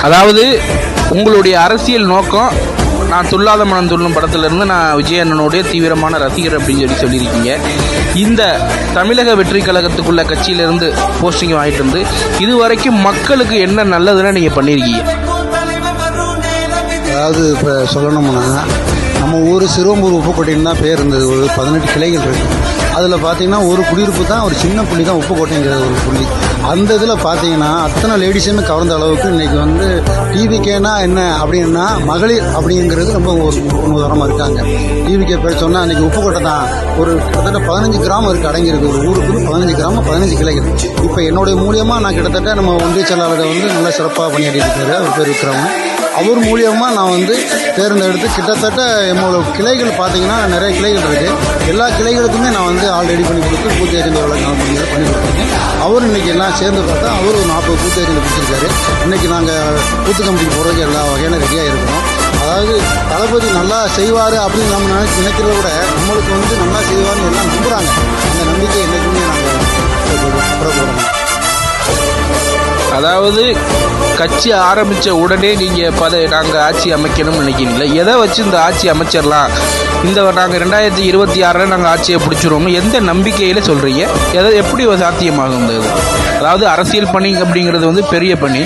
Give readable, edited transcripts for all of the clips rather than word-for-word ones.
அதாவது உங்களுடைய அரசியல் நோக்கம், நான் துல்லாத மனம் துள்ளும் படத்திலிருந்து நான் விஜய் அண்ணனுடைய தீவிரமான ரசிகர் அப்படின்னு சொல்லியிருக்கீங்க. இந்த தமிழக வெற்றி கழகத்துக்குள்ள கட்சியிலேருந்து போஸ்டிங் வாங்கிட்டு இருந்து இது வரைக்கும் மக்களுக்கு என்ன நல்லதுன்னு நீங்கள் பண்ணியிருக்கீங்க? அதாவது இப்போ சொல்லணும்னா நம்ம ஊர் சிறுவம்பூர் உப்புக்கோட்டைன்னு தான் பேர் இருந்தது. ஒரு 18 கிளைகள் இருக்குது. அதில் பார்த்தீங்கன்னா ஒரு குடியிருப்பு தான், ஒரு சின்ன புள்ளி தான் உப்புக்கோட்டைங்கிற ஒரு புள்ளி. அந்த இதில் பார்த்தீங்கன்னா அத்தனை லேடிஸுமே கவர்ந்த அளவுக்கு இன்றைக்கி வந்து டிவிக்கேனா என்ன அப்படின்னா மகளிர் அப்படிங்கிறது ரொம்ப ஒரு உதாரணமாக இருக்காங்க. டிவிக்கே பேர் சொன்னால் அன்றைக்கி உப்புக்கோட்டை தான் ஒரு கிட்டத்தட்ட 15 கிராமம் இருக்குது, அடங்கியிருக்கு. ஒரு ஊருக்கு 15 கிராமம் 15 கிளைகள். இப்போ என்னுடைய மூலியமாக நான் கிட்டத்தட்ட நம்ம ஒன்றிய செயலாளரை வந்து நல்லா சிறப்பாக பணியாற்றிட்டு இருக்காரு. அவர் பேர் இருக்கிறவங்க. அவர் மூலியமாக நான் வந்து தேர்ந்தெடுத்து கிட்டத்தட்ட என்னோட கிளைகள் பார்த்தீங்கன்னா நிறைய கிளைகள் இருக்குது. எல்லா கிளைகளுக்குமே நான் வந்து ஆள் ரெடி பண்ணி கொடுத்து பூத்து ஏஜென்ட் நான் பண்ணி கொடுத்துருக்கேன். அவர் இன்றைக்கி எல்லாம் சேர்ந்து பார்த்தா அவர் ஒரு 40 பூத்து ஏஜென்ட் கொடுத்துருக்காரு. இன்றைக்கி நாங்கள் பூத்து கமிட்டிக்கு போகிறதுக்கு எல்லா வகையான ரெடியாக இருக்கிறோம். அதாவது தளபதி நல்லா செய்வார் அப்படின்னு நம்ம நினைக்கிறத விட நம்மளுக்கு வந்து நல்லா செய்வார்னு எல்லாம் நம்புகிறாங்க. அந்த நம்பிக்கை என்றைக்குமே நாங்கள் புறப்படுறோம். அதாவது கட்சி ஆரம்பித்த உடனே நீங்கள் நாங்கள் ஆட்சி அமைக்கணும்னு நினைக்கிறீங்களா? எதை வச்சு இந்த ஆட்சி அமைச்சிடலாம், இந்த நாங்கள் 2026 நாங்கள் ஆட்சியை பிடிச்சிருவோம்னு எந்த நம்பிக்கையில் சொல்கிறீங்க? எப்படி சாத்தியமாகும் இந்த இது? அதாவது அரசியல் பணி அப்படிங்கிறது வந்து பெரிய பணி.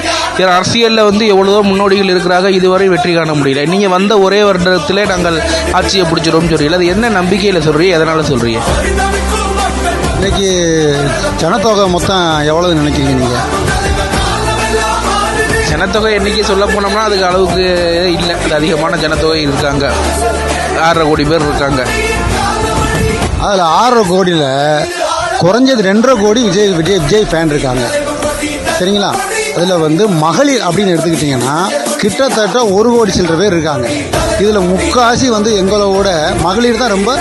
அரசியலில் வந்து எவ்வளவோ முன்னோடிகள் இருக்கிறாங்க, இதுவரை வெற்றி காண முடியல. நீங்கள் வந்த ஒரே வருடத்தில் நாங்கள் ஆட்சியை பிடிச்சிருவோம்னு சொல்கிறீங்க. அது என்ன நம்பிக்கையில் சொல்கிறீங்க, எதனால் சொல்கிறீங்க? இன்றைக்கி ஜனத்தொகை மொத்தம் எவ்வளவு நினைக்கிறீங்க நீங்கள்? ஜனத்தொகை எண்ணிக்கை சொல்ல போனோம்னா அதுக்கு அளவுக்கு இல்லை. அது அதிகமான ஜனத்தொகை இருக்காங்க. 6.5 கோடி பேர் இருக்காங்க. அதில் 6.5 கோடியில் குறைஞ்சது 2.5 கோடி விஜய் ஃபேன் இருக்காங்க. சரிங்களா? அதில் வந்து மகளிர் அப்படின்னு எடுத்துக்கிட்டிங்கன்னா கிட்டத்தட்ட 1 கோடி சில்லற பேர் இருக்காங்க. இதில் முக்காசி வந்து எங்களோட மகளிர் தான் ரொம்ப